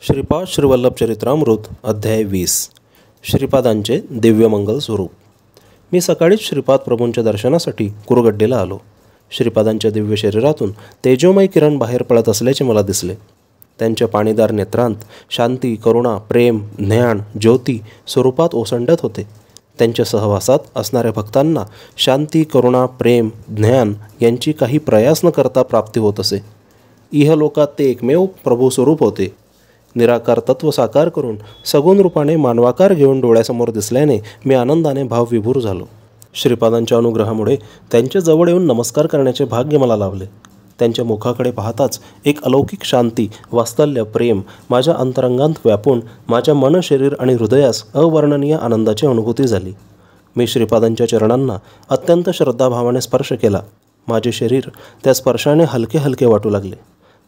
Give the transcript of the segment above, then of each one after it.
श्रीपाद श्रीवल्लभचरित्रामृत अध्याय 20 श्रीपादांचे दिव्यमंगल स्वरूप. मी सकाळीच श्रीपाद प्रभूंच्या दर्शनासाठी कुरगड्डेला आलो. श्रीपादांच्या दिव्य शरीरातून तेजोमय किरण बाहेर पडत असल्याचे मला दिसले. त्यांच्या पाणीदार नेत्रांत शांती, करुणा, प्रेम, ज्ञान, ज्योती स्वरूपात ओसंडत होते. त्यांच्या सहवासात असणाऱ्या भक्तांना शांती, करुणा, प्रेम, ज्ञान यांची काही प्रयास न करता प्राप्ती होत असे. इहलोकात ते एकमेव प्रभू स्वरूप होते. निराकार तत्व साकार करून सगुण रूपाने मानवाकार घेऊन डोळ्यासमोर दिसल्याने मी आनंदाने भावविभोर झालो. श्रीपादांच्या अनुग्रहामुळे त्यांच्या जवळ येऊन नमस्कार करण्याचे भाग्य मला लाभले. त्यांच्या मुखाकडे पाहताच एक अलौकिक शांती, वात्सल्य, प्रेम माझ्या अंतरंगात व्यापून माझ्या मन, शरीर आणि हृदयास अवर्णनीय आनंदाची अनुभूती झाली. मी श्रीपादांच्या चरणांना अत्यंत श्रद्धाभावाने स्पर्श केला. माझे शरीर त्या स्पर्शाने हलके हलके वाटू लागले.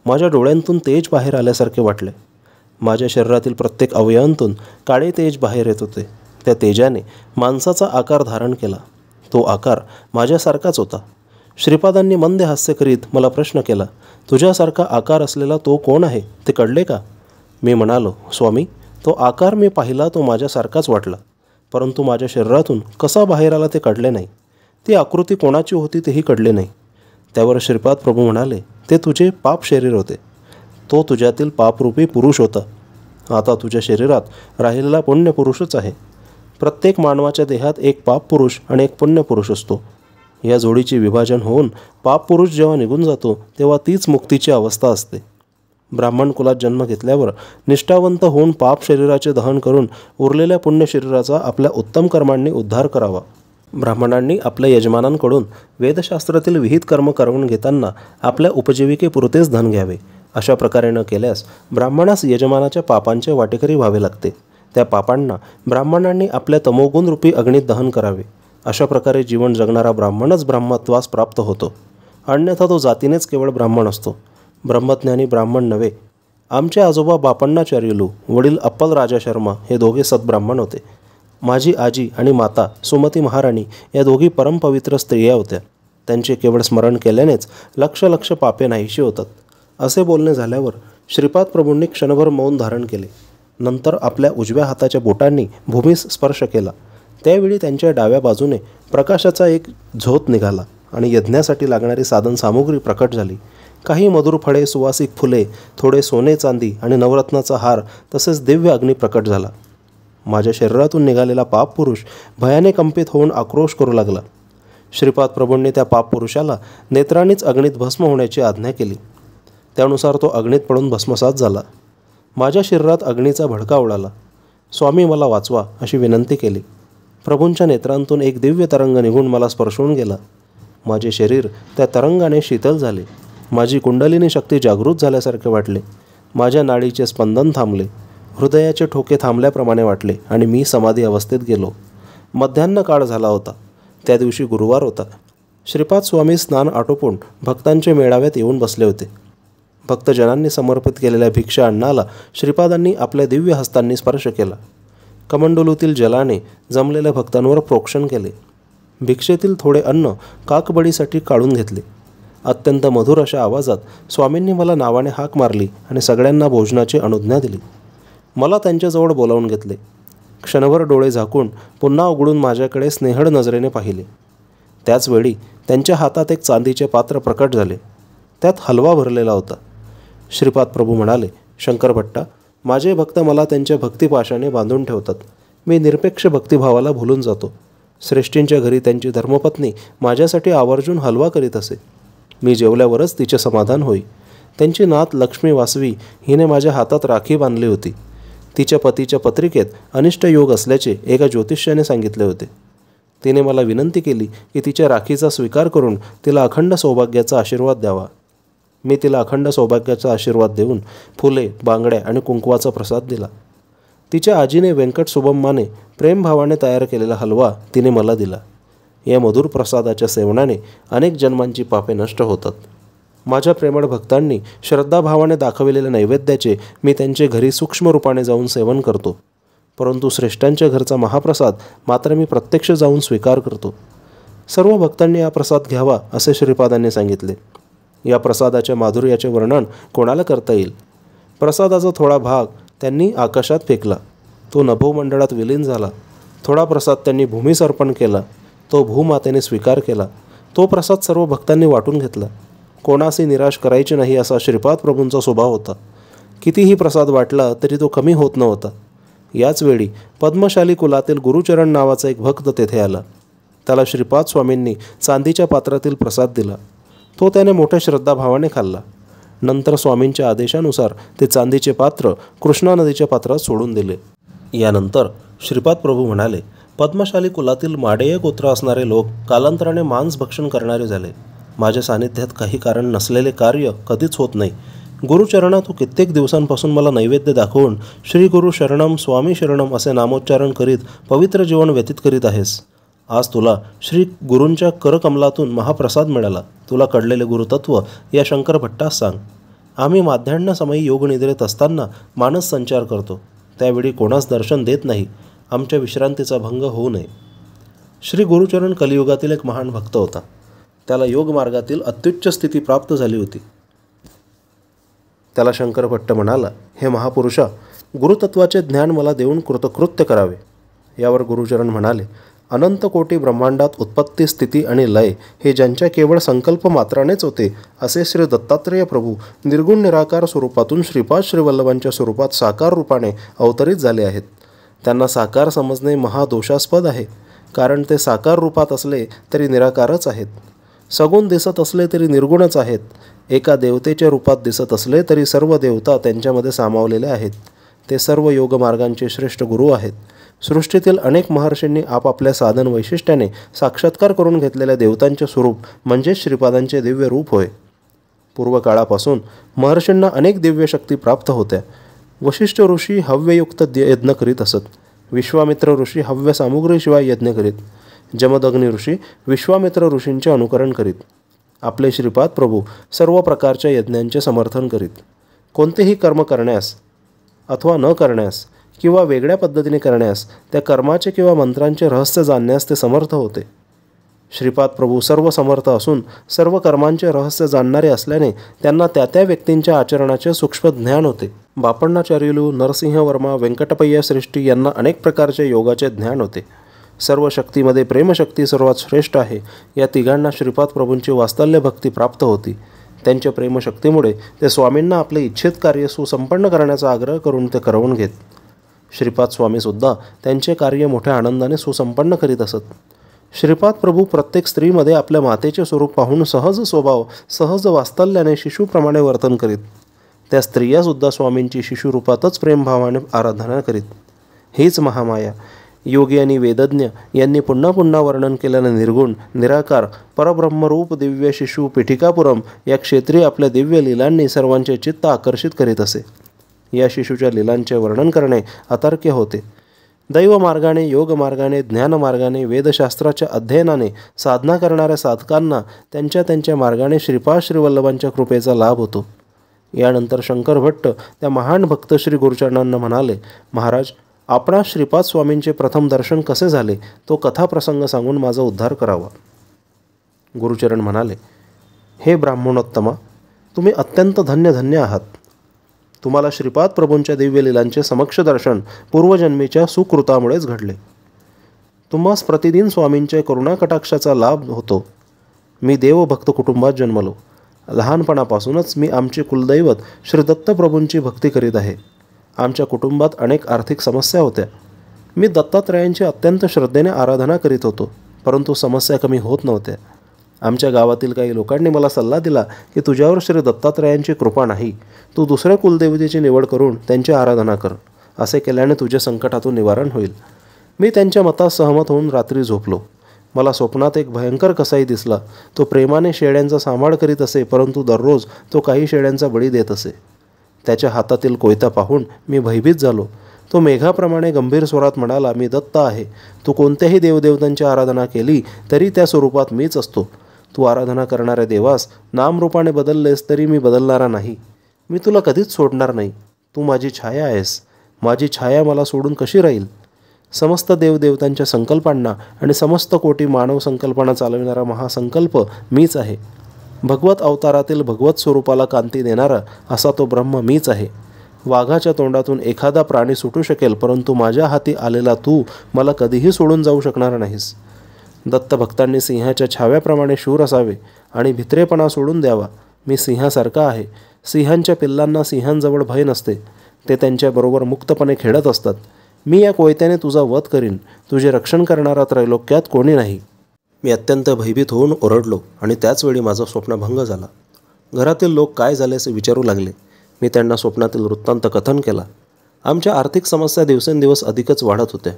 माझ्या डोळ्यांतून तेज बाहेर आल्यासारखे वाटले. माझ्या शरीरातील प्रत्येक अवयवांतून काळे तेज बाहेर येत होते. त्या तेजाने माणसाचा आकार धारण केला. तो आकार माझ्यासारखाच होता. श्रीपादांनी मंद हास्य करीत मला प्रश्न केला, तुझ्यासारखा आकार असलेला तो कोण आहे, ते कळले का? मी म्हणालो, स्वामी, तो आकार मी पाहिला तो माझ्यासारखाच वाटला, परंतु माझ्या शरीरातून कसा बाहेर आला ते कळले नाही. ती आकृती कोणाची होती तेही कळले नाही. त्यावर श्रीपाद प्रभू म्हणाले, ते तुझे पाप शरीर होते. तो तुझ्यातील पापरूपी पुरुष होता. आता तुझ्या शरीरात राहिलेला पुण्य पुरुषच आहे. प्रत्येक मानवाच्या देहात एक पाप पुरुष आणि एक पुण्य पुरुष असतो. या जोडीचे विभाजन होऊन पाप पुरुष जेव्हा निघून जातो तेव्हा तीच मुक्तीची अवस्था असते. ब्राह्मण कुलात जन्म घेतल्यावर निष्ठावंत होऊन पाप शरीराचे दहन करून उरलेल्या पुण्य शरीराचा आपल्या उत्तम कर्मांनी उद्धार करावा. ब्राह्मणांनी आपल्या यजमानांकडून वेदशास्त्रातील विहित कर्म करून घेताना आपल्या उपजीविकेपुरतेच धन घ्यावे. अशा प्रकारे न केल्यास ब्राह्मणास यजमानाच्या पापांचे वाटेकरी व्हावे लागते. त्या पापांना ब्राह्मणांनी आपल्या तमोगुणरूपी अग्नीत दहन करावे. अशा प्रकारे जीवन जगणारा ब्राह्मणच ब्रह्मत्वास प्राप्त होतो. अन्यथा तो जातीनेच केवळ ब्राह्मण असतो. ब्रह्मज्ञानी ब्राह्मण नव्हे. आमचे आजोबा बापण्णाचार्युलू, वडील अप्पल राजा शर्मा हे दोघे सद्ब्राह्मण होते. माझी आजी आणि माता सुमती महाराणी या दोघी परमपवित्र स्त्रिया होत्या. त्यांचे केवळ स्मरण केल्यानेच लक्ष लक्ष पापे नाहीशी होतात. असे बोलणे झाल्यावर श्रीपाद प्रभूंनी क्षणभर मौन धारण केले. नंतर आपल्या उजव्या हाताच्या बोटांनी भूमीस स्पर्श केला. त्यावेळी त्यांच्या डाव्या बाजूने प्रकाशाचा एक झोत निघाला आणि यज्ञासाठी लागणारी साधनसामुग्री प्रकट झाली. काही मधुर फळे, सुवासिक फुले, थोडे सोने चांदी आणि नवरत्नाचा हार तसेच दिव्य अग्नी प्रकट झाला. माझ्या शरीरातून निघालेला पाप पुरुष भयाने कंपित होऊन आक्रोश करू लागला. श्रीपाद प्रभूंनी त्या पाप पुरुषाला नेत्रांनीच अग्नीत भस्म होण्याची आज्ञा केली. त्यानुसार तो अग्नीत पडून भस्मसात झाला. माझ्या शरीरात अग्नीचा भडका उडाला. स्वामी, मला वाचवा अशी विनंती केली. प्रभूंच्या नेत्रांतून एक दिव्य तरंग निघून मला स्पर्शून गेला. माझे शरीर त्या तरंगाने शीतल झाले. माझी कुंडलिनी शक्ती जागृत झाल्यासारखे वाटले. माझ्या नाडीचे स्पंदन थांबले. हृदयाचे ठोके थांबल्याप्रमाणे वाटले आणि मी समाधी अवस्थेत गेलो. मध्यान्ह काळ झाला होता. त्या दिवशी गुरुवार होता. श्रीपाद स्वामी स्नान आटोपून भक्तांच्या मेळाव्यात येऊन बसले होते. भक्तजनांनी समर्पित केलेल्या भिक्षा अन्नाला श्रीपादांनी आपल्या दिव्य हस्तांनी स्पर्श केला. कमंडलूतील जलाने जमलेल्या भक्तांवर प्रोक्षण केले. भिक्षेतील थोडे अन्न काकबडीसाठी काढून घेतले. अत्यंत मधुर अशा आवाजात स्वामींनी मला नावाने हाक मारली आणि सगळ्यांना भोजनाची अनुज्ञा दिली. मला त्यांच्याजवळ बोलावून घेतले. क्षणभर डोळे झाकून पुन्हा उघडून माझ्याकडे स्नेहळ नजरेने पाहिले. त्याचवेळी त्यांच्या हातात एक चांदीचे पात्र प्रकट झाले. त्यात हलवा भरलेला होता. श्रीपाद प्रभू म्हणाले, शंकरभट्टा, माझे भक्त मला त्यांच्या भक्तिपाशाने बांधून ठेवतात. मी निरपेक्ष भक्तिभावाला भुलून जातो. श्रेष्ठींच्या घरी त्यांची धर्मपत्नी माझ्यासाठी आवर्जून हलवा करीत असे. मी जेवल्यावरच तिचे समाधान होई. त्यांची नात लक्ष्मी वासवी हिने माझ्या हातात राखी बांधली होती. तिच्या पतीच्या पत्रिकेत अनिष्ट योग असल्याचे एका ज्योतिष्याने सांगितले होते. तिने मला विनंती केली की तिच्या राखीचा स्वीकार करून तिला अखंड सौभाग्याचा आशीर्वाद द्यावा. मी तिला अखंड सौभाग्याचा आशीर्वाद देऊन फुले, बांगड्या आणि कुंकवाचा प्रसाद दिला. तिच्या आजीने व्यंकट सुबम्माने प्रेमभावाने तयार केलेला हलवा तिने मला दिला. या मधुर प्रसादाच्या सेवनाने अनेक जन्मांची पापे नष्ट होतात. माझ्या प्रेमळ भक्तांनी श्रद्धाभावाने दाखविलेल्या नैवेद्याचे मी त्यांचे घरी सूक्ष्म रूपाने जाऊन सेवन करतो. परंतु श्रेष्ठांच्या घरचा महाप्रसाद मात्र मी प्रत्यक्ष जाऊन स्वीकार करतो. सर्व भक्तांनी हा प्रसाद घ्यावा असे श्रीपादांनी सांगितले. या प्रसादाच्या माधुर्याचे वर्णन कोणाला करता येईल? प्रसादाचा थोडा भाग त्यांनी आकाशात फेकला. तो नभोमंडळात विलीन झाला. थोडा प्रसाद त्यांनी भूमीस अर्पण केला. तो भूमातेने स्वीकार केला. तो प्रसाद सर्व भक्तांनी वाटून घेतला. कोणाशी निराश करायचे नाही असा श्रीपाद प्रभूंचा स्वभाव होता. कितीही प्रसाद वाटला तरी तो कमी होत नव्हता. याच वेळी पद्मशाली कुलातील गुरुचरण नावाचा एक भक्त तेथे आला. त्याला श्रीपाद स्वामींनी चांदीच्या पात्रातील प्रसाद दिला. तो त्याने मोठ्या श्रद्धाभावाने खाल्ला. नंतर स्वामींच्या आदेशानुसार ते चांदीचे पात्र कृष्णा नदीच्या पात्रात सोडून दिले. यानंतर श्रीपाद प्रभू म्हणाले, पद्मशाली कुलातील माडेय गोत्र असणारे लोक कालांतराने मांस भक्षण करणारे झाले. माझ्या सानिध्यात काही कारण नसलेले कार्य कधीच होत नाही. गुरुचरणा तू कित्येक दिवसांपासून मला नैवेद्य दाखवून श्री गुरु शरणम स्वामी शरणम असे नामोच्चारण करीत पवित्र जीवन व्यतीत करीत आहेस. आज तुला श्री गुरूंच्या करकमलातून महाप्रसाद मिळाला. तुला कळलेले गुरुतत्व या शंकर भट्टास सांग. आम्ही माध्यान्हसमयी योगनिद्रेत असताना मानस संचार करतो. त्यावेळी कोणास दर्शन देत नाही. आमच्या विश्रांतीचा भंग होऊ नये. श्री गुरुचरण कलियुगातील एक महान भक्त होता. त्याला योगमार्गातील अत्युच्च स्थिती प्राप्त झाली होती. त्याला शंकर भट्ट म्हणाला, हे महापुरुषा, गुरुतत्वाचे ज्ञान मला देऊन कृतकृत्य करावे. यावर गुरुचरण म्हणाले, अनंत कोटी ब्रह्मांडात उत्पत्ती स्थिती आणि लय हे ज्यांच्या केवळ संकल्प मात्रानेच होते असे श्री दत्तात्रेय प्रभू निर्गुण निराकार स्वरूपातून श्रीपाद श्रीवल्लभांच्या स्वरूपात साकार रूपाने अवतरित झाले आहेत. त्यांना साकार समजणे महादोषास्पद आहे. कारण ते साकार रूपात असले तरी निराकारच आहेत. सगुण दिसत असले तरी निर्गुणच आहेत. एका देवतेच्या रूपात दिसत असले तरी सर्व देवता त्यांच्यामध्ये सामावलेल्या आहेत. ते सर्व योगमार्गांचे श्रेष्ठ गुरु आहेत. सृष्टीतील अनेक महर्षींनी आपापल्या साधन वैशिष्ट्याने साक्षात्कार करून घेतलेल्या देवतांचे स्वरूप म्हणजेच श्रीपादांचे दिव्य रूप होय. पूर्वकाळापासून महर्षींना अनेक दिव्य शक्ती प्राप्त होत्या. वशिष्ठ ऋषी हव्ययुक्त यज्ञ करीत असत. विश्वामित्र ऋषी हव्य सामुग्रीशिवाय यज्ञ करीत. जमदग्नी ऋषी विश्वामित्र ऋषींचे अनुकरण करीत. आपले श्रीपाद प्रभू सर्व प्रकारच्या यज्ञांचे समर्थन करीत. कोणतेही कर्म करण्यास अथवा न करण्यास किंवा वेगळ्या पद्धतीने करण्यास त्या कर्माचे किंवा मंत्रांचे रहस्य जाणण्यास ते समर्थ होते. श्रीपाद प्रभू सर्व समर्थ असून सर्व कर्मांचे रहस्य जाणणारे असल्याने त्यांना त्या त्या व्यक्तींच्या आचरणाचे सूक्ष्म ज्ञान होते. बापण्णाचार्युलू, नरसिंह वर्मा, व्यंकटपय्या श्रेष्ठी यांना अनेक प्रकारचे योगाचे ज्ञान होते. सर्व शक्तीमध्ये प्रेमशक्ती सर्वात श्रेष्ठ आहे. या तिघांना श्रीपाद प्रभूंची वात्सल्य भक्ती प्राप्त होती. त्यांच्या प्रेमशक्तीमुळे ते स्वामींना आपले इच्छित कार्य सुसंपन्न करण्याचा आग्रह करून ते करवून घेत. श्रीपाद स्वामीसुद्धा त्यांचे कार्य मोठ्या आनंदाने सुसंपन्न करीत असत. श्रीपाद प्रभू प्रत्येक स्त्रीमध्ये आपल्या मातेचे स्वरूप पाहून सहज स्वभाव सहज वात्सल्याने शिशुप्रमाणे वर्तन करीत. त्या स्त्रियासुद्धा स्वामींची शिशुरूपातच प्रेमभावाने आराधना करीत. हीच महामाया योगी आणि वेदज्ञ यांनी पुन्हा पुन्हा वर्णन केल्याने निर्गुण निराकार परब्रह्मरूप दिव्य शिशु पिठिकापुरम या क्षेत्री आपल्या दिव्य लीलांनी सर्वांचे चित्त आकर्षित करीत असे. या शिशूच्या लीलांचे वर्णन करणे अतर्क्य होते. दैवमार्गाने, योगमार्गाने, ज्ञानमार्गाने, वेदशास्त्राच्या अध्ययनाने साधना करणाऱ्या साधकांना त्यांच्या त्यांच्या मार्गाने श्रीपाद श्रीवल्लभांच्या कृपेचा लाभ होतो. यानंतर शंकर भट्ट त्या महान भक्त श्री गुरुचरणांना म्हणाले, महाराज, आपणास श्रीपाद स्वामींचे प्रथम दर्शन कसे झाले तो कथाप्रसंग सांगून माझा उद्धार करावा. गुरुचरण म्हणाले, हे ब्राह्मणोत्तमा, तुम्ही अत्यंत धन्य आहात. तुम्हाला श्रीपाद प्रभूंच्या दिव्य लीलांचे समक्ष दर्शन पूर्वजन्मीच्या सुकृतामुळेच घडले. तुम्हास प्रतिदिन स्वामींच्या करुणाकटाक्षाचा लाभ होतो. मी देवभक्त कुटुंबात जन्मलो. लहानपणापासूनच मी आमचे कुलदैवत श्री दत्तप्रभूंची भक्ती करीत आहे. आमच्या कुटुंबात अनेक आर्थिक समस्या होत्या. मी दत्तात्रयांची अत्यंत श्रद्धेने आराधना करीत होतो, परंतु समस्या कमी होत नव्हत्या. आमच्या गावातील काही लोकांनी मला सल्ला दिला की तुझ्यावर श्री दत्तात्रयांची कृपा नाही, तू दुसऱ्या कुलदेवतेची निवड करून त्यांची आराधना कर. असे केल्याने तुझ्या संकटातून निवारण होईल. मी त्यांच्या मतास सहमत होऊन रात्री झोपलो. मला स्वप्नात एक भयंकर कसाई दिसला. तो प्रेमाने शेळ्यांचा सांभाळ करीत असे, परंतु दररोज तो काही शेळ्यांचा बळी देत असे. त्याच्या हातातील कोयता पाहून मी भयभीत झालो. तो मेघाप्रमाणे गंभीर स्वरात म्हणाला, मी दत्त आहे. तू कोणत्याही देवदेवतांची आराधना केली तरी त्या स्वरूपात मीच असतो. तू आराधना करणाऱ्या देवास नामरूपाने बदललेस तरी मी बदलणारा नाही. मी तुला कधीच सोडणार नाही. तू माझी छाया आहेस. माझी छाया मला सोडून कशी राहील? समस्त देवदेवतांच्या संकल्पांना आणि समस्त कोटी मानव संकल्पना चालविणारा महासंकल्प मीच आहे. भगवत अवतारातील भगवत स्वरूपाला कांती देणारा असा तो ब्रह्म मीच आहे. वाघाच्या तोंडातून एखादा प्राणी सुटू शकेल, परंतु माझ्या हाती आलेला तू मला कधीही सोडून जाऊ शकणार नाहीस. दत्तभक्तांनी सिंहाच्या छाव्याप्रमाणे शूर असावे आणि भित्रेपणा सोडून द्यावा. मी सिंहासारखा आहे. सिंहांच्या पिल्लांना सिंहांजवळ भय नसते. ते त्यांच्याबरोबर मुक्तपणे खेळत असतात. मी या कोयत्याने तुझा वध करीन. तुझे रक्षण करणारा त्रैलोक्यात कोणी नाही. मी अत्यंत भयभीत होऊन ओरडलो आणि त्याचवेळी माझा स्वप्नभंग झाला. घरातील लोक काय झाले असे विचारू लागले. मी त्यांना स्वप्नातील वृत्तांत कथन केला. आमच्या आर्थिक समस्या दिवसेंदिवस अधिकच वाढत होत्या.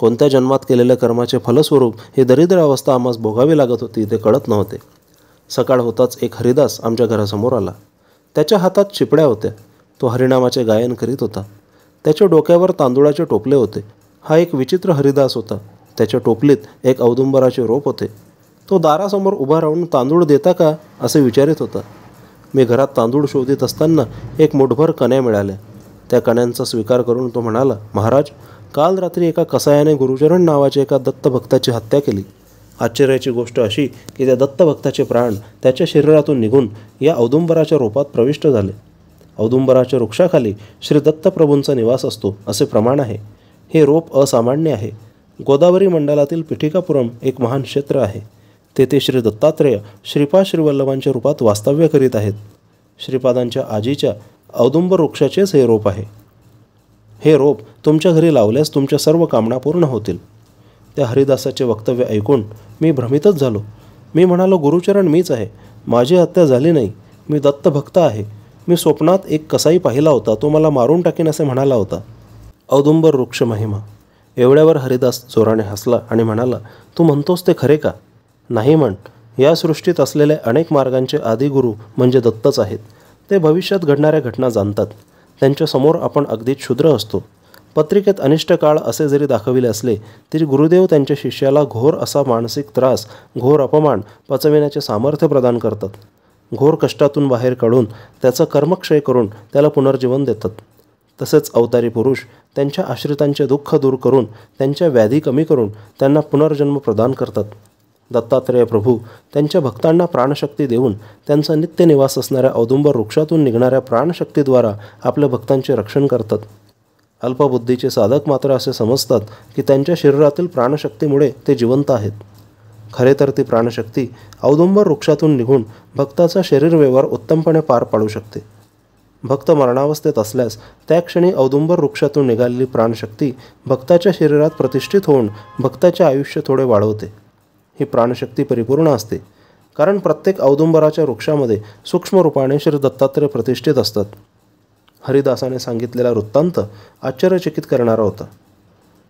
कोणत्या जन्मात केलेल्या कर्माचे फलस्वरूप ही दरिद्र अवस्था आम्हास भोगावी लागत होती ते कळत नव्हते. सकाळ होताच एक हरिदास आमच्या घरासमोर आला. त्याच्या हातात चिपड्या होत्या. तो हरिनामाचे गायन करीत होता. त्याच्या डोक्यावर तांदूळाचे टोपले होते. हा एक विचित्र हरिदास होता. त्याच्या टोपलीत एक औदुंबराचे रोप होते. तो दारासमोर उभा राहून तांदूळ देता का असे विचारित होता. मी घरात तांदूळ शोधित असताना एक मुठभर कण्या मिळाल्या. त्या कण्यांचा स्वीकार करून तो म्हणाला, महाराज, काल रात्री एका कसायाने गुरुचरण नावाच्या एका दत्तभक्ताची हत्या केली. आश्चर्याची गोष्ट अशी की त्या दत्तभक्ताचे प्राण त्याच्या शरीरातून निघून या औदुंबराच्या रोपात प्रविष्ट झाले. औदुंबराच्या वृक्षाखाली श्री दत्तप्रभूंचा निवास असतो असे प्रमाण आहे. हे रोप असामान्य आहे. गोदावरी मंडलातील पिठिकापुरम एक महान क्षेत्र आहे. तेथे श्री दत्तात्रेय श्रीपाद श्रीवल्लभांच्या रूपात वास्तव्य करीत आहेत. श्रीपादांच्या आजीच्या औदुंबर वृक्षाचेच हे रोप आहे. हे रोप तुमच्या घरी लावल्यास तुमच्या सर्व कामना पूर्ण होतील. त्या हरिदासाचे वक्तव्य ऐकून मी भ्रमितच झालो. मी म्हणालो, गुरुचरण मीच आहे. माझी हत्या झाली नाही. मी दत्तभक्त आहे. मी स्वप्नात एक कसाई पाहिला होता. तो मला मारून टाकीन असे म्हणाला होता. औदुंबर वृक्ष महिमा. एवढ्यावर हरिदास जोराने हसला आणि म्हणाला, तू म्हणतोस ते खरे का? नाही म्हण. या सृष्टीत असलेले अनेक मार्गांचे आदिगुरु म्हणजे दत्तच आहेत. ते भविष्यात घडणाऱ्या घटना जाणतात. त्यांच्यासमोर आपण अगदी क्षुद्र असतो. पत्रिकेत अनिष्ट काळ असे जरी दाखविले असले तरी गुरुदेव त्यांच्या शिष्याला घोर असा मानसिक त्रास, घोर अपमान पचविण्याचे सामर्थ्य प्रदान करतात. घोर कष्टातून बाहेर काढून त्याचा कर्मक्षय करून त्याला पुनर्जीवन देतात. तसेच अवतारी पुरुष त्यांच्या आश्रितांचे दुःख दूर करून त्यांच्या व्याधी कमी करून त्यांना पुनर्जन्म प्रदान करतात. दत्तात्रेय प्रभू त्यांच्या भक्तांना प्राणशक्ती देऊन त्यांचा नित्य निवास असणाऱ्या औदुंबर वृक्षातून निघणाऱ्या प्राणशक्तीद्वारा आपल्या भक्तांचे रक्षण करतात. अल्पबुद्धीचे साधक मात्र असे समजतात की त्यांच्या शरीरातील प्राणशक्तीमुळे ते जिवंत आहेत. खरे तर ती प्राणशक्ती औदुंबर वृक्षातून निघून भक्ताचा शरीर व्यवहार उत्तमपणे पार पाडू शकते. भक्त मरणावस्थेत असल्यास त्या क्षणी औदुंबर वृक्षातून निघालेली प्राणशक्ती भक्ताच्या शरीरात प्रतिष्ठित होऊन भक्ताचे आयुष्य थोडे वाढवते. ही प्राणशक्ती परिपूर्ण असते, कारण प्रत्येक औदुंबराच्या वृक्षामध्ये सूक्ष्म रूपाने श्री दत्तात्रेय प्रतिष्ठित असतात. हरिदासाने सांगितलेला वृत्तांत आश्चर्यचकित करणारा होता.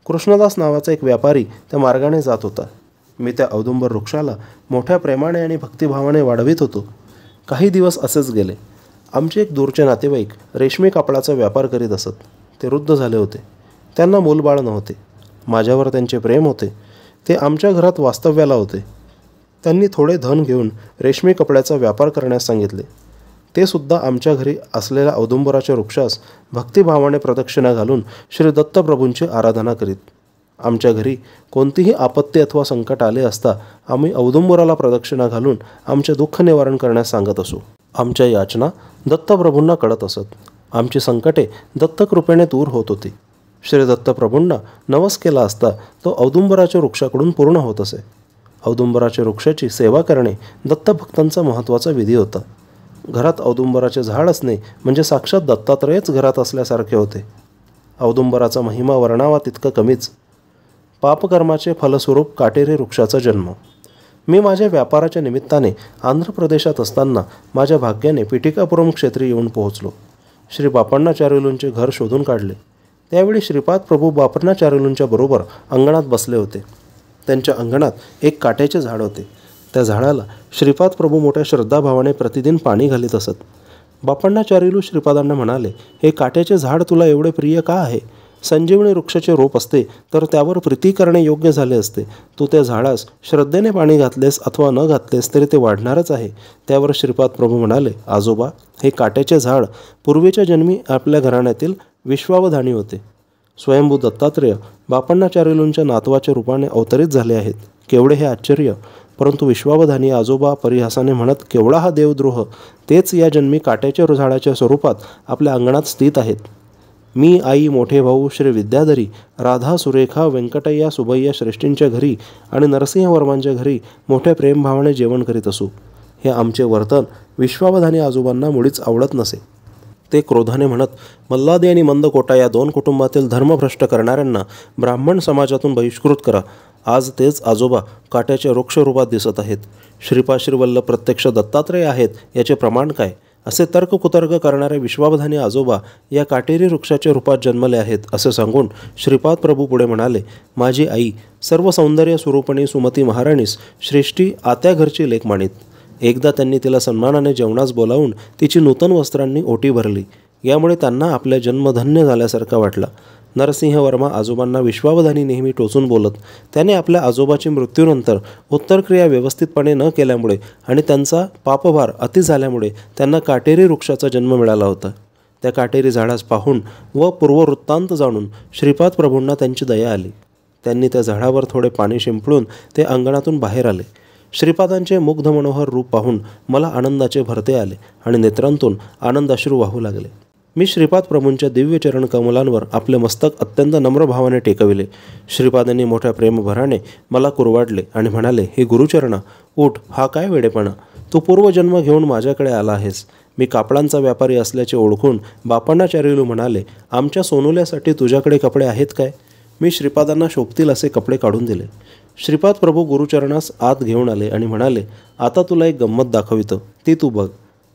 कृष्णदास नावाचा एक व्यापारी त्या मार्गाने जात होता. मी त्या औदुंबर वृक्षाला मोठ्या प्रेमाने आणि भक्तिभावाने वाढवित होतो. काही दिवस असेच गेले. आमचे एक दूरचे नातेवाईक रेशमी कापडाचा व्यापार करीत असत. ते वृद्ध झाले होते. त्यांना मूलबाळ नव्हते. माझ्यावर त्यांचे प्रेम होते. ते आमच्या घरात वास्तव्याला होते. त्यांनी थोडे धन घेऊन रेशमी कपड्याचा व्यापार करण्यास सांगितले. ते सुद्धा आमच्या घरी असलेल्या औदुंबराच्या वृक्षास भक्तिभावाने प्रदक्षिणा घालून श्री दत्तप्रभूंची आराधना करीत. आमच्या घरी कोणतीही आपत्ती अथवा संकट आले असता आम्ही औदुंबराला प्रदक्षिणा घालून आमचे दुःख निवारण करण्यास सांगत असू. आमच्या याचना दत्तप्रभूंना कळत असत. आमची संकटे दत्तकृपेने दूर होत होती. श्री दत्तप्रभूंना नवस केला असता तो औदुंबराच्या वृक्षाकडून पूर्ण होत असे. औदुंबराच्या वृक्षाची सेवा करणे दत्तभक्तांचा महत्त्वाचा विधी होता. घरात औदुंबराचे झाड असणे म्हणजे साक्षात दत्तात्रेयच घरात असल्यासारखे होते. औदुंबराचा महिमा वर्णावा तितकं कमीच. पापकर्माचे फलस्वरूप काटेरी वृक्षाचा जन्म. मी माझ्या व्यापाराच्या निमित्ताने आंध्र प्रदेशात असताना माझ्या भाग्याने पिठिकापुरम क्षेत्री येऊन पोहोचलो. श्री बापण्णाचार्युलूंचे घर शोधून काढले. त्यावेळी श्रीपाद प्रभू बापण्णाचार्युलूंच्या बरोबर अंगणात बसले होते. त्यांच्या अंगणात एक काट्याचे झाड होते. त्या झाडाला श्रीपाद प्रभू मोठ्या श्रद्धाभावाने प्रतिदिन पाणी घालीत असत. बापण्णाचार्युलू श्रीपादांना म्हणाले, हे काट्याचे झाड तुला एवढे प्रिय का आहे? संजीवनी वृक्षाचे रोप असते तर त्यावर प्रीती करणे योग्य झाले असते. तू त्या झाडास श्रद्धेने पाणी घातलेस अथवा न घातलेस तरी ते वाढणारच आहे. त्यावर श्रीपाद प्रभू म्हणाले, आजोबा, हे काट्याचे झाड पूर्वीच्या जन्मी आपल्या घराण्यातील विश्वावधानी होते. स्वयंभू दत्तात्रेय बापण्णाचार्युलूंच्या नातवाच्या रूपाने अवतरित झाले आहेत. केवढे हे आश्चर्य! परंतु विश्वावधानी आजोबा परिहासाने म्हणत, केवढा हा देवद्रोह, तेच या जन्मी काट्याच्या झाडाच्या स्वरूपात आपल्या अंगणात स्थित आहेत. मी, आई, मोठे भाऊ श्री विद्याधरी, राधा, सुरेखा, व्यंकटय्या, सुबय्या श्रेष्ठींच्या घरी आणि नरसिंहवर्मांच्या घरी मोठ्या प्रेमभावाने जेवण करीत असू. हे आमचे वर्तन विश्वावधानी आजोबांना मुळीच आवडत नसे. ते क्रोधाने म्हणत, मल्हादी आणि मंदकोटा या 2 कुटुंबातील धर्मभ्रष्ट करणाऱ्यांना ब्राह्मण समाजातून बहिष्कृत करा. आज तेच आजोबा काट्याच्या वृक्षरूपात दिसत आहेत. श्रीपाद श्रीवल्लभ प्रत्यक्ष दत्तात्रेय आहेत याचे प्रमाण काय? असे तर्ककुतर्क करणारे विश्वावधानी आजोबा या काटेरी वृक्षाच्या रूपात जन्मले आहेत असे सांगून श्रीपाद प्रभू पुढे म्हणाले, माझी आई सर्व सौंदर्य स्वरूपणी सुमती महाराणीस श्रेष्ठी आत्या घरची लेक मानित. एकदा त्यांनी तिला सन्मानाने जेवणास बोलावून तिची नूतन वस्त्रांनी ओटी भरली. यामुळे त्यांना आपल्या जन्म धन्य झाल्यासारखा वाटला. नरसिंहवर्मा आजोबांना विश्वावधानी नेहमी टोचून बोलत. त्याने आपल्या आजोबाची मृत्यूनंतर उत्तरक्रिया व्यवस्थितपणे न केल्यामुळे आणि त्यांचा पापभार अति झाल्यामुळे त्यांना काटेरी वृक्षाचा जन्म मिळाला होता. त्या काटेरी झाडास पाहून व पूर्ववृत्तांत जाणून श्रीपाद प्रभूंना त्यांची दया आली. त्यांनी त्या झाडावर थोडे पाणी शिंपडून ते अंगणातून बाहेर आले. श्रीपादांचे मुग्ध मनोहर रूप पाहून मला आनंदाचे भरते आले आणि नेत्रांतून आनंदाश्रू वाहू लागले. मी श्रीपाद प्रभूंच्या दिव्य चरण कमलांवर आपले मस्तक अत्यंत नम्र भावाने टेकविले. श्रीपादांनी मोठ्या प्रेमभराने मला कुरवाडले आणि म्हणाले, हे गुरुचरणा, उठ, हा काय वेडेपणा, तू पूर्वजन्म घेऊन माझ्याकडे आला आहेस. मी कापडांचा व्यापारी असल्याचे ओळखून बापांना चारिलू म्हणाले, आमच्या सोनुल्यासाठी तुझ्याकडे कपडे आहेत काय? मी श्रीपादांना शोभतील असे कपडे काढून दिले. श्रीपाद प्रभू गुरुचरणास आत घेऊन आले आणि म्हणाले, आता तुला एक गंमत दाखवितो, ती तू बघ.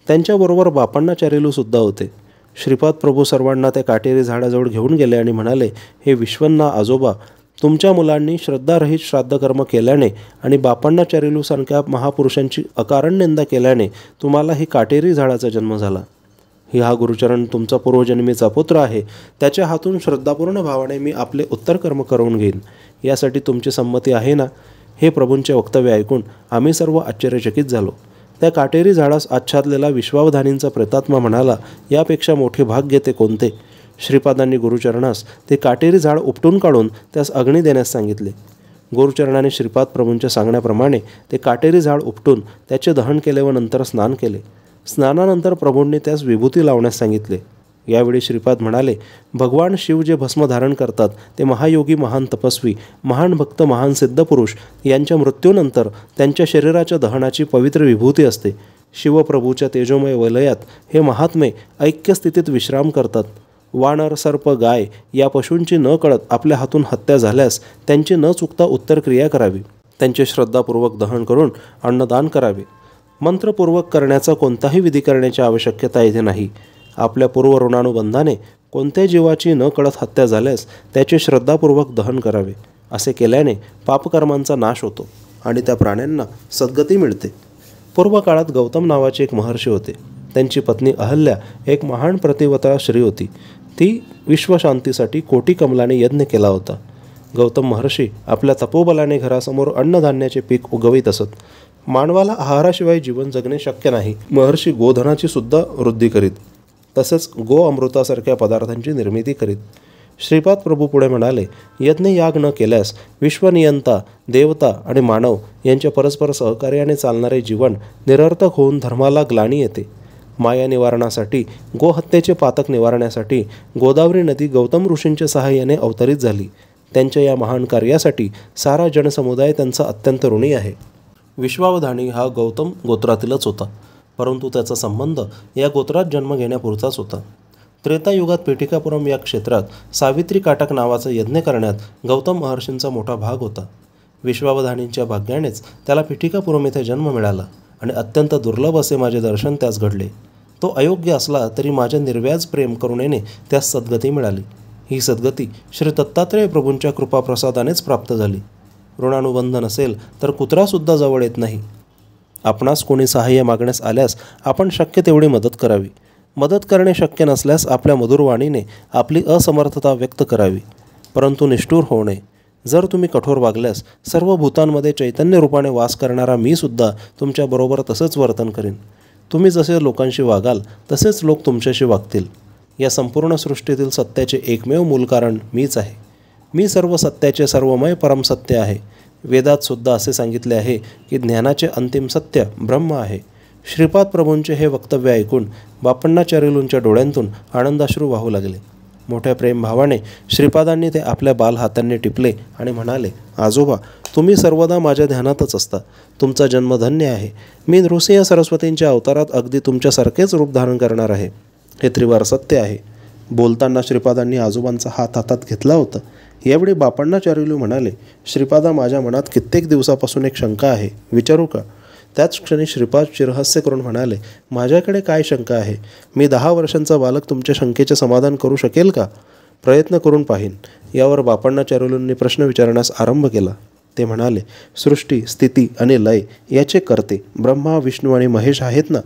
त्यांच्याबरोबर बापांना चारिलू सुद्धा होते. श्रीपाद प्रभू सर्वांना त्या काटेरी झाडाजवळ घेऊन गेले आणि म्हणाले, हे विश्वन्ना आजोबा, तुमच्या मुलांनी श्रद्धारहित श्राद्धकर्म केल्याने आणि बापांना चारिलूसारख्या महापुरुषांची अकारण निंदा केल्याने तुम्हाला ही काटेरी झाडाचा जन्म झाला. हा गुरुचरण तुमचा पूर्वजन्मीचा पुत्र आहे. त्याच्या हातून श्रद्धापूर्ण भावाने मी आपले उत्तर कर्म करून घेईन. यासाठी तुमची संमती आहे ना? हे प्रभूंचे वक्तव्य ऐकून आम्ही सर्व आश्चर्यचकित झालो. त्या काटेरी झाडास आच्छादलेला विश्वावधानींचा प्रेतात्मा म्हणाला, यापेक्षा मोठे भाग्य ते कोणते? श्रीपादांनी गुरुचरणास ते काटेरी झाड उपटून काढून त्यास अग्नी देण्यास सांगितले. गुरुचरणाने श्रीपाद प्रभूंच्या सांगण्याप्रमाणे ते काटेरी झाड उपटून त्याचे दहन केले व नंतर स्नान केले. स्नानानंतर प्रभूंनी त्यास विभूती लावण्यास सांगितले. यावेळी श्रीपाद म्हणाले, भगवान शिव जे भस्म धारण करतात ते महायोगी, महान तपस्वी, महान भक्त, महान सिद्धपुरुष यांच्या मृत्यूनंतर त्यांच्या शरीराच्या दहनाची पवित्र विभूती असते. शिवप्रभूच्या तेजोमय वलयात हे महात्मे ऐक्यस्थितीत विश्राम करतात. वानर, सर्प, गाय या पशूंची न कळत आपल्या हातून हत्या झाल्यास त्यांची न चुकता उत्तरक्रिया करावी. त्यांचे श्रद्धापूर्वक दहन करून अन्नदान करावे. मंत्रपूर्वक करण्याचा कोणताही विधी करण्याची आवश्यकता येथे नाही. आपल्या पूर्व ऋणानुबंधाने कोणत्याही जीवाची न कळत हत्या झाल्यास त्याचे श्रद्धापूर्वक दहन करावे. असे केल्याने पापकर्मांचा नाश होतो आणि त्या प्राण्यांना सद्गती मिळते. पूर्व काळात गौतम नावाचे एक महर्षी होते. त्यांची पत्नी अहल्या एक महान प्रतिवता स्त्री होती. ती विश्वशांतीसाठी कोटी कमलाने यज्ञ केला होता. गौतम महर्षी आपल्या तपोबलाने घरासमोर अन्नधान्याचे पीक उगवित असत. मानवाला आहाराशिवाय जीवन जगणे शक्य नाही. महर्षी गोधनाची सुद्धा वृद्धी करीत. तसेच गो अमृतासारख्या पदार्थांची निर्मिती करीत. श्रीपाद प्रभू पुढे म्हणाले, यज्ञयाग न केल्यास विश्वनियंता, देवता आणि मानव यांच्या परस्पर सहकार्याने चालणारे जीवन निरर्थक होऊन धर्माला ग्लानी येते. माया निवारणासाठी, गोहत्येचे पातक निवारण्यासाठी गोदावरी नदी गौतम ऋषींच्या सहाय्याने अवतरित झाली. त्यांच्या या महान कार्यासाठी सारा जनसमुदाय त्यांचा अत्यंत ऋणी आहे. विश्वावधानी हा गौतम गोत्रातीलच होता, परंतु त्याचा संबंध या गोत्रात जन्म घेण्यापुरताच होता. त्रेतायुगात पेटिकापुरम या क्षेत्रात सावित्री काटक नावाचा यज्ञ करण्यात गौतम महर्षींचा मोठा भाग होता. विश्वावधानींच्या भाग्यानेच त्याला पेटिकापुरम येथे जन्म मिळाला आणि अत्यंत दुर्लभ असे माझे दर्शन त्यास घडले. तो अयोग्य असला तरी माझ्या निर्व्याज प्रेम करुणेने त्यास सद्गती मिळाली. ही सद्गती श्री दत्तात्रेय प्रभूंच्या कृपाप्रसादानेच प्राप्त झाली. ऋणानुबंध नसेल तर कुत्रासुद्धा जवळ येत नाही. आपणास कोणी सहाय्य मागण्यास आल्यास आपण शक्य तेवढी मदत करावी. मदत करणे शक्य नसल्यास आपल्या मधुरवाणीने आपली असमर्थता व्यक्त करावी, परंतु निष्ठुर होऊ नये. जर तुम्ही कठोर वागल्यास सर्व भूतांमध्ये चैतन्य रूपाने वास करणारा मी सुद्धा तुमच्याबरोबर तसंच वर्तन करीन. तुम्ही जसे लोकांशी वागाल तसेच लोक तुमच्याशी वागतील. या संपूर्ण सृष्टीतील सत्याचे एकमेव मूल कारण मीच आहे. मी सर्व सत्याचे सर्वमय परमसत्य आहे. वेदात सुद्धा असे सांगितले आहे की ज्ञानाचे अंतिम सत्य ब्रह्म आहे. श्रीपाद प्रभूंचे हे वक्तव्य ऐकून बापण्णाचार्युलूंच्या डोळ्यांतून आनंदाश्रू वाहू लागले. मोठ्या प्रेमभावाने श्रीपादांनी ते आपल्या बाल हातांनी टिपले आणि म्हणाले, आजोबा, तुम्ही सर्वदा माझ्या ध्यानातच असता. तुमचा जन्म धन्य आहे. मी नृसिंह सरस्वतींच्या अवतारात अगदी तुमच्यासारखेच रूप धारण करणार आहे. हे त्रिवार सत्य आहे. बोलताना श्रीपादांनी आजोबांचा हात हातात घेतला होता. यावेळी बापण्णाचार्युलू म्हणाले, श्रीपादा, माझ्या मनात कित्येक दिवसापासून एक शंका आहे, विचारू का? त्याच क्षणी श्रीपाद चिरहास्य करून म्हणाले, माझ्याकडे काय शंका आहे? मी 10 वर्षांचा बालक तुमच्या शंकेचे समाधान करू शकेल का? प्रयत्न करून पाहीन. यावर बापण्णाचार्युलूंनी प्रश्न विचारण्यास आरंभ केला. ते म्हणाले, सृष्टी, स्थिती आणि लय याचे कर्ते ब्रह्मा, विष्णू आणि महेश आहेत ना?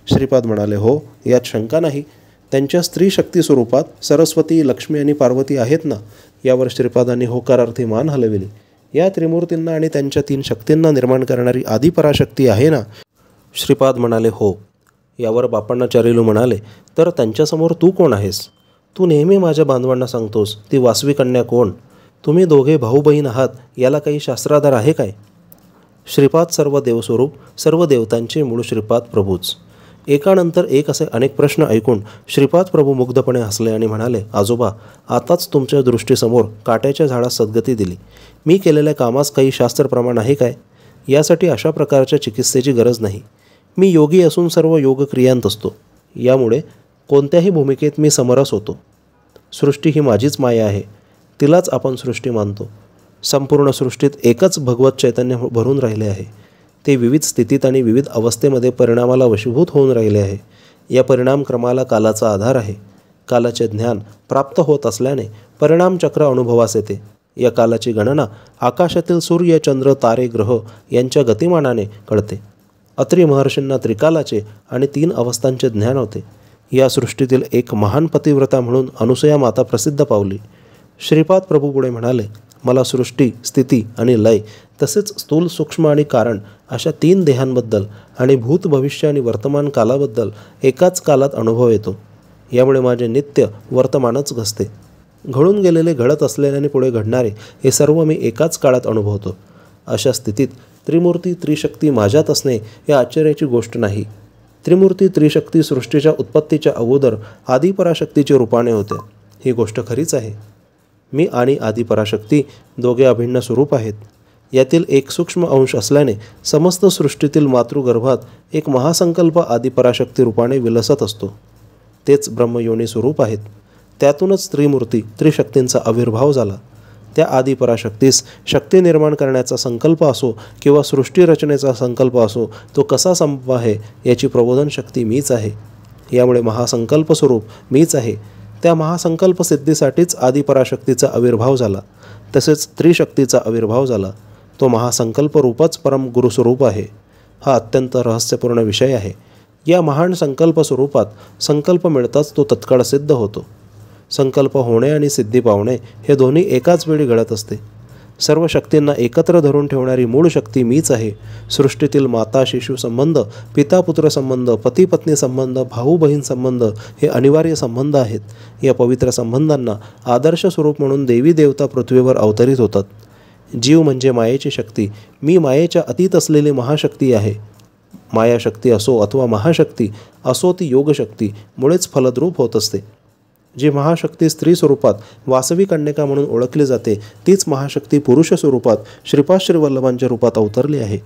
श्रीपाद म्हणाले, हो, यात शंका नाही. त्यांच्या स्त्री शक्ती स्वरूपात सरस्वती, लक्ष्मी आणि पार्वती आहेत ना? यावर श्रीपादांनी होकारार्थी मान हलविली. या त्रिमूर्तींना आणि त्यांच्या 3 शक्तींना निर्माण करणारी आदिपराशक्ती आहे ना? श्रीपाद म्हणाले, हो. यावर बापण्णाचार्युलू म्हणाले, तर त्यांच्यासमोर तू कोण आहेस? तू नेहमी माझ्या बांधवांना सांगतोस ती वासवी कन्या कोण? तुम्ही दोघे भाऊ बहीण आहात, याला काही शास्त्राधार आहे काय? श्रीपाद सर्व देवस्वरूप, सर्व देवतांचे मूळ श्रीपाद प्रभूच. एकानंतर एक असे अनेक प्रश्न ऐकून श्रीपाद प्रभू मुग्धपणे हसले आणि म्हणाले, आजोबा, आताच तुमच्या दृष्टीसमोर काट्याच्या झाडास सद्गती दिली. मी केलेल्या कामास काही शास्त्र प्रमाण आहे काय? यासाठी अशा प्रकारच्या चिकित्सेची गरज नाही. मी योगी असून सर्व योगक्रियांत असतो. यामुळे कोणत्याही भूमिकेत मी समरस होतो. सृष्टी ही माझीच माया आहे. तिलाच आपण सृष्टी मानतो. संपूर्ण सृष्टीत एकच भगवत चैतन्य भरून राहिले आहे. ते विविध स्थितीत आणि विविध अवस्थेमध्ये परिणामाला वशीभूत होऊन राहिले आहे. या परिणामक्रमाला कालाचा आधार आहे. कालाचे ज्ञान प्राप्त होत असल्याने परिणामचक्र अनुभवास येते. या कालाची गणना आकाशातील सूर्य, चंद्र, तारे, ग्रह यांच्या गतिमानाने कळते. अत्री महर्षींना त्रिकालाचे आणि 3 अवस्थांचे ज्ञान होते. या सृष्टीतील एक महान पतिव्रता म्हणून अनुसूया माता प्रसिद्ध पावली. श्रीपाद प्रभू पुढे म्हणाले, मला सृष्टी, स्थिती आणि लय तसेच स्थूल, सूक्ष्म आणि कारण अशा 3 देहांबद्दल आणि भूत, भविष्य आणि वर्तमान कालाबद्दल एकाच कालात अनुभव येतो. यामुळे माझे नित्य वर्तमानच घसते. घडून गेलेले, घडत असलेले आणि पुढे घडणारे हे सर्व मी एकाच काळात अनुभवतो. अशा स्थितीत त्रिमूर्ती, त्रिशक्ती माझ्यात असणे हे आश्चर्याची गोष्ट नाही. त्रिमूर्ती, त्रिशक्ती सृष्टीच्या उत्पत्तीच्या अगोदर आदिपराशक्तीचे रूपाने होते. ही गोष्ट खरीच आहे. मी आणि आदिपराशक्ती दोघे अभिन्न स्वरूप आहेत. यातील एक सूक्ष्म अंश असल्याने समस्त सृष्टीतील मातृगर्भात एक महासंकल्प आदिपराशक्ती रूपाने विलसत असतो. तेच ब्रह्मयोनी स्वरूप आहेत. त्यातूनच त्रिमूर्ती, त्रिशक्तींचा आविर्भाव झाला. त्या आदिपराशक्तीस शक्ती निर्माण करण्याचा संकल्प असो किंवा सृष्टी रचनेचा संकल्प असो, तो कसा संभव आहे याची प्रबोधन शक्ती मीच आहे. यामुळे महासंकल्प स्वरूप मीच आहे. त्या महासंकल्प सिद्धीसाठीच आदिपराशक्तीचा आविर्भाव झाला. तसेच त्रिशक्तीचा आविर्भाव झाला. तो महासंकल्प रूपच परम गुरुस्वरूप आहे. हा अत्यंत रहस्यपूर्ण विषय आहे. या महान संकल्प स्वरूपात संकल्प मिळताच तो तत्काळ सिद्ध होतो. संकल्प होणे आणि सिद्धी पावणे हे दोन्ही एकाच वेळी घडत असते. सर्व शक्तींना एकत्र धरून ठेवणारी मूळ शक्ती मीच आहे. सृष्टीतील माता शिशु संबंध, पिता पुत्र संबंध, पती पत्नी संबंध, भाऊ बहीण संबंध हे अनिवार्य संबंध आहेत. या पवित्र संबंधांना आदर्श स्वरूप म्हणून देवी देवता पृथ्वीवर अवतरित होतात. जीव म्हणजे मायेची शक्ती. मी मायेच्या अतीत असलेली महाशक्ती आहे. मायाशक्ती असो अथवा महाशक्ती असो, ती योगशक्ती मुळेच फलद्रूप होत असते. जी महाशक्ती स्त्री स्वरूपात वासवी कन्यका म्हणून ओळखली जाते, तीच महाशक्ती पुरुष स्वरूपात श्रीपाद श्रीवल्लभांच्या रूपात अवतरली आहे.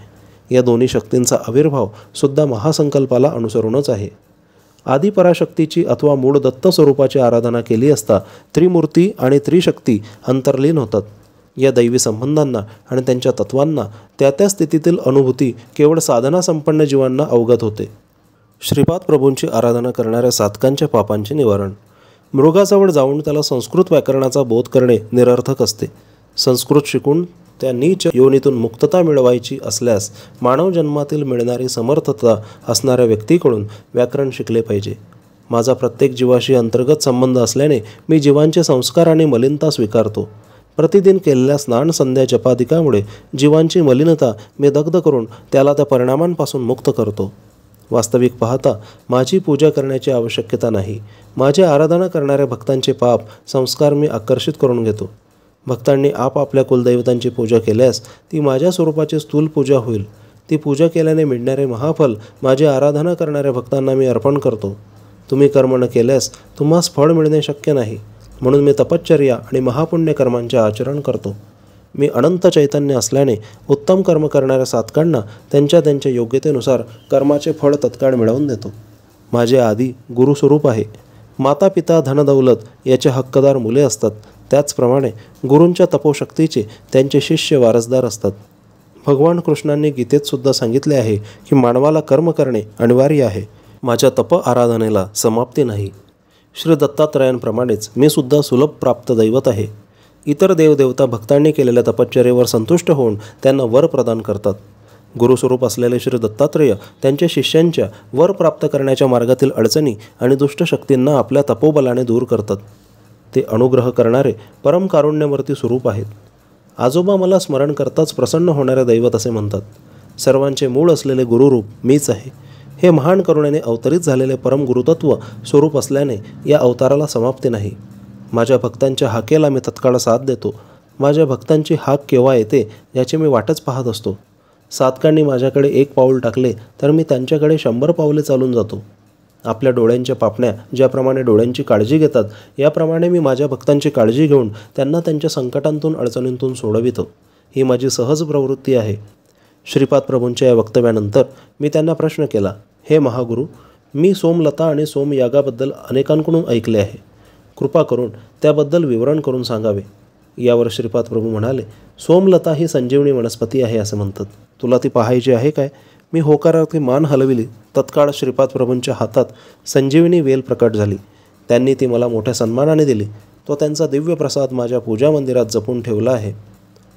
या दोन्ही शक्तींचा आविर्भाव सुद्धा महासंकल्पाला अनुसरूनच आहे. आदिपराशक्तीची अथवा मूळ दत्त स्वरूपाची आराधना केली असता त्रिमूर्ती आणि त्रिशक्ती अंतर्लीन होतात. या दैवी संबंधांना आणि त्यांच्या तत्वांना त्या त्या स्थितीतील अनुभूती केवळ साधना संपन्न जीवांना अवगत होते. श्रीपाद प्रभूंची आराधना करणाऱ्या साधकांच्या पापांचे निवारण. मृगाजवळ जाऊन त्याला संस्कृत व्याकरणाचा बोध करणे निरर्थक असते. संस्कृत शिकून त्या नीच योनीतून मुक्तता मिळवायची असल्यास मानव जन्मातील मिळणारी समर्थता असणाऱ्या व्यक्तीकडून व्याकरण शिकले पाहिजे. माझा प्रत्येक जीवाशी अंतर्गत संबंध असल्याने मी जीवांचे संस्कार आणि मलिनता स्वीकारतो. प्रतिदिन केलेल्या स्नान, संध्या, जपादिकामुळे जीवांची मलिनता मी दग्ध करून त्याला त्या परिणामांपासून मुक्त करतो. वास्तविक पाहता माझी पूजा करण्याची आवश्यकता नाही. माझी आराधना करणाऱ्या भक्तांचे पाप संस्कार मी आकर्षित करून घेतो. भक्तांनी आपापल्या कुलदैवतांची पूजा केल्यास ती माझ्या स्वरूपाची स्थूल पूजा होईल. ती पूजा केल्याने मिळणारे महाफल माझी आराधना करणाऱ्या भक्तांना मी अर्पण करतो. तुम्ही कर्म न केल्यास तुम्हास फळ मिळणे शक्य नाही, म्हणून मी तपश्चर्या आणि महापुण्य कर्मांचे आचरण करतो. मी अनंत चैतन्य असल्याने उत्तम कर्म करणाऱ्या साधकांना त्यांच्या योग्यतेनुसार कर्माचे फळ तत्काळ मिळवून देतो. माझे आदी गुरुस्वरूप आहे. माता पिता धनदौलत याचे हक्कदार मुले असतात, त्याचप्रमाणे गुरूंच्या तपोशक्तीचे त्यांचे शिष्य वारसदार असतात. भगवान कृष्णांनी गीतेत सुद्धा सांगितले आहे की मानवाला कर्म करणे अनिवार्य आहे. माझ्या तप आराधनेला समाप्ती नाही. श्री दत्तात्रयांप्रमाणेच मी सुद्धा सुलभ प्राप्त दैवत आहे. इतर देवदेवता भक्तांनी केलेल्या तपश्चर्येवर संतुष्ट होऊन त्यांना वर प्रदान करतात. गुरुस्वरूप असलेले श्री दत्तात्रेय त्यांच्या शिष्यांच्या वर प्राप्त करण्याच्या मार्गातील अडचणी आणि दुष्ट शक्तींना आपल्या तपोबलाने दूर करतात. ते अनुग्रह करणारे परम कारुण्यमूर्ती स्वरूप आहेत. आजोबा मला स्मरण करताच प्रसन्न होणारे दैवत असे म्हणतात. सर्वांचे मूळ असलेले गुरुरूप मीच आहे. हे महान करुणेने अवतरित झालेले परम गुरुतत्व स्वरूप असल्याने या अवताराला समाप्ती नाही. माझ्या भक्तांच्या हाकेला मी तत्काळ साथ देतो. माझ्या भक्तांची हाक केव्हा येते याची मी वाटच पाहत असतो. साधकांनी माझ्याकडे 1 पाऊल टाकले तर मी त्यांच्याकडे 100 पावले चालून जातो. आपल्या डोळ्यांच्या पापण्या ज्याप्रमाणे डोळ्यांची काळजी घेतात, याप्रमाणे मी माझ्या भक्तांची काळजी घेऊन त्यांना त्यांच्या संकटांतून अडचणींतून सोडवितो. ही माझी सहज प्रवृत्ती आहे. श्रीपाद प्रभूंच्या या वक्तव्यानंतर मी त्यांना प्रश्न केला, हे महागुरु, मी सोमलता आणि सोमयागाबद्दल अनेकांकडून ऐकले आहे. कृपा करून त्याबद्दल विवरण करून सांगावे. यावर श्रीपाद प्रभू म्हणाले, सोमलता ही संजीवनी वनस्पती आहे असे म्हणतात. तुला ती पाहायची आहे काय? मी होकारार्थी मान हलविली. तत्काळ श्रीपाद प्रभूंच्या हातात संजीवनी वेल प्रकट झाली. त्यांनी ती मला मोठ्या सन्मानाने दिली. तो त्यांचा दिव्य प्रसाद माझ्या पूजा मंदिरात जपून ठेवला आहे.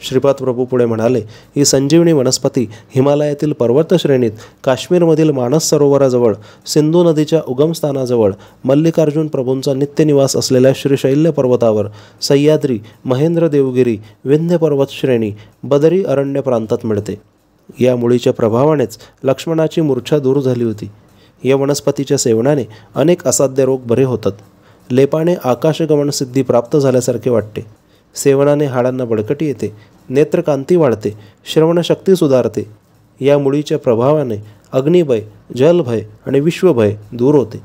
श्रीपाद प्रभू पुढे म्हणाले, ही संजीवनी वनस्पती हिमालयातील पर्वतश्रेणीत, काश्मीरमधील मानस सरोवराजवळ, सिंधू नदीच्या उगमस्थानाजवळ, मल्लिकार्जुन प्रभूंचा नित्यनिवास असलेल्या श्रीशैल्य पर्वतावर, सह्याद्री, महेंद्र देवगिरी, विंध्य पर्वतश्रेणी, बदरी अरण्य प्रांतात मिळते. या मुळीच्या प्रभावानेच लक्ष्मणाची मूर्छा दूर झाली होती. या वनस्पतीच्या सेवनाने अनेक असाध्य रोग बरे होतात. लेपाने आकाशगमन सिद्धी प्राप्त झाल्यासारखे वाटते. सेवनाने हाडांना बळकटी येते, नेत्रकांती वाढते, श्रवणशक्ती सुधारते. या मुळीच्या प्रभावाने अग्निभय, जलभय आणि विश्वभय दूर होते.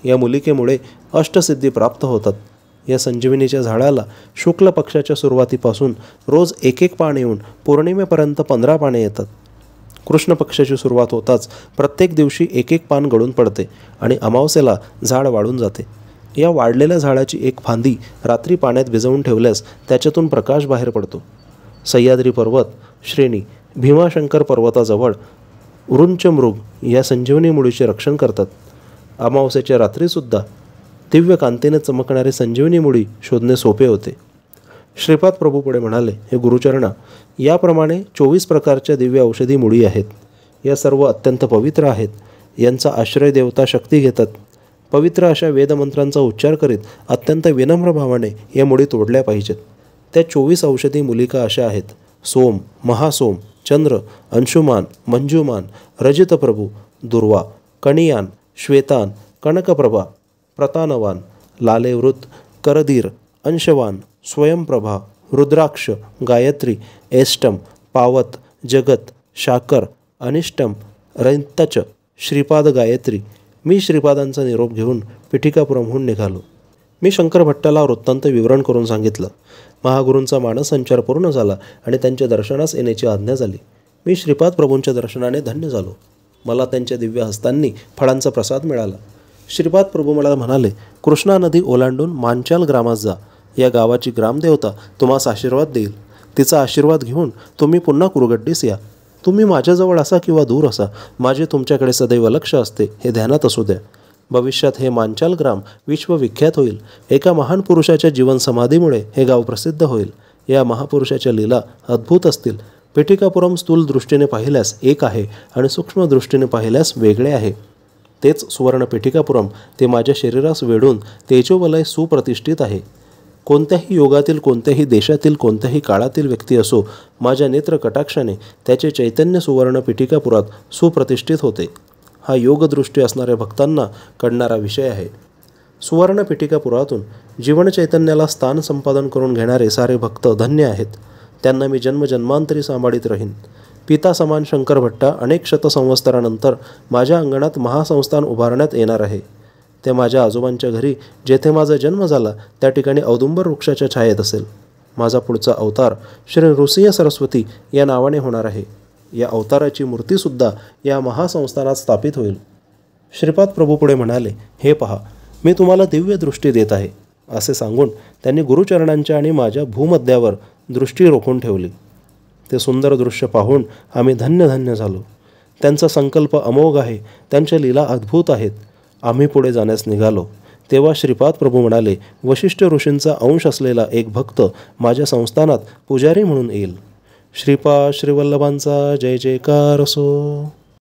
या मूलिकेमुळे अष्टसिद्धी प्राप्त होतात. या संजीवनीच्या झाडाला शुक्ल पक्षाच्या सुरुवातीपासून रोज 1 पान येऊन पौर्णिमेपर्यंत 15 पाने येतात. कृष्ण पक्षाची सुरुवात होताच प्रत्येक दिवशी 1 पान गळून पडते आणि अमावस्येला झाड वाळून जाते. या वाढलेल्या झाडाची एक फांदी रात्री पाण्यात भिजवून ठेवल्यास त्याच्यातून प्रकाश बाहेर पडतो. सह्याद्री पर्वत श्रेणी, भीमाशंकर पर्वताजवळ उरुंचमृग या संजीवनी मुळीचे रक्षण करतात. अमावस्येच्या रात्रीसुद्धा दिव्य कांतीने चमकणारी संजीवनी मुळी शोधणे सोपे होते. श्रीपाद प्रभू पुढे म्हणाले, हे गुरुचरणा, याप्रमाणे 24 प्रकारच्या दिव्य औषधी मुळी आहेत. या सर्व अत्यंत पवित्र आहेत. यांचा आश्रय देवता शक्ती घेतात. पवित्र अशा वेदमंत्रांचा उच्चार करीत अत्यंत विनम्र भावाने या मुळी तोडल्या पाहिजेत. त्या 24 औषधी मूलिका अशा आहेत: सोम, महासोम, चंद्र, अंशुमान, मंजुमान, रजितप्रभू, दुर्वा, कणियान, श्वेतान, कनकप्रभा, प्रतानवान, लालेवृत, करधीर, अंशवान, स्वयंप्रभा, रुद्राक्ष, गायत्री, एष्टम, पावत, जगत, शाकर, अनिष्टम, रैंतच, श्रीपाद गायत्री. मी श्रीपादांचा निरोप घेऊन पिठिकापुरमहून निघालो. मी शंकर भट्टाला वृत्तांत विवरण करून सांगितलं. महागुरूंचा मानससंचार पूर्ण झाला आणि त्यांच्या दर्शनास येण्याची आज्ञा झाली. मी श्रीपाद प्रभूंच्या दर्शनाने धन्य झालो. मला त्यांच्या दिव्य हस्तांनी फळांचा प्रसाद मिळाला. श्रीपाद प्रभू मला म्हणाले, कृष्णा नदी ओलांडून मांचाल ग्रामात जा. या गावाची ग्रामदेवता तुम्हास आशीर्वाद देईल. तिचा आशीर्वाद घेऊन तुम्ही पुन्हा कुरुगड्डीस या. तुम्ही माझ्याजवळ असा किंवा दूर असा, माझे तुमच्याकडे सदैव लक्ष असते हे ध्यानात असू द्या. भविष्यात हे मांचाल ग्राम विश्वविख्यात होईल. एका महान पुरुषाच्या जीवन समाधीमुळे हे गाव प्रसिद्ध होईल. या महापुरुषाच्या लीला अद्भुत असतील. पिठिकापुरम स्थूल दृष्टीने पाहिल्यास एक आहे आणि सूक्ष्म दृष्टीने पाहिल्यास वेगळे आहे. तेच सुवर्ण पिठिकापुरम ते माझ्या शरीरास वेढून तेजोवलय सुप्रतिष्ठित आहे. कोणत्याही योगातील, कोणत्याही देशातील, कोणत्याही काळातील व्यक्ती असो, माझ्या नेत्र कटाक्षाने त्याचे चैतन्य सुवर्ण पिठिकापुरात सुप्रतिष्ठित होते. हा योगदृष्टी असणाऱ्या भक्तांना कळणारा विषय आहे. सुवर्णपिटिकापुरातून जीवनचैतन्याला स्थान संपादन करून घेणारे सारे भक्त धन्य आहेत. त्यांना मी जन्मजन्मांतरी सांभाळीत राहीन. पिता समान शंकर भट्टा अनेक शतसंवत्सरानंतर माझ्या अंगणात महासंस्थान उभारण्यात येणार आहे. ते माझ्या आजोबांच्या घरी जेथे माझा जन्म झाला त्या ठिकाणी औदुंबर वृक्षाच्या छायेत असेल. माझा पुढचा अवतार श्री नृसिंह सरस्वती या नावाने होणार आहे. या अवताराची मूर्तीसुद्धा या महासंस्थानात स्थापित होईल. श्रीपाद प्रभू पुढे म्हणाले, हे पहा, मी तुम्हाला दिव्य दृष्टी देत आहे. असे सांगून त्यांनी गुरुचरणांच्या आणि माझ्या भूमध्यावर दृष्टी रोखून ठेवली. ते सुंदर दृश्य पाहून आम्ही धन्य धन्य झालो. त्यांचा संकल्प अमोघ आहे. त्यांच्या लीला अद्भुत आहेत. आम्ही पुढे जाण्यास निघालो तेव्हा श्रीपाद प्रभू म्हणाले, वशिष्ठ ऋषींचा अंश असलेला एक भक्त माझ्या संस्थानात पुजारी म्हणून येईल. श्रीपाद श्रीवल्लभांचा जय जयकार असो.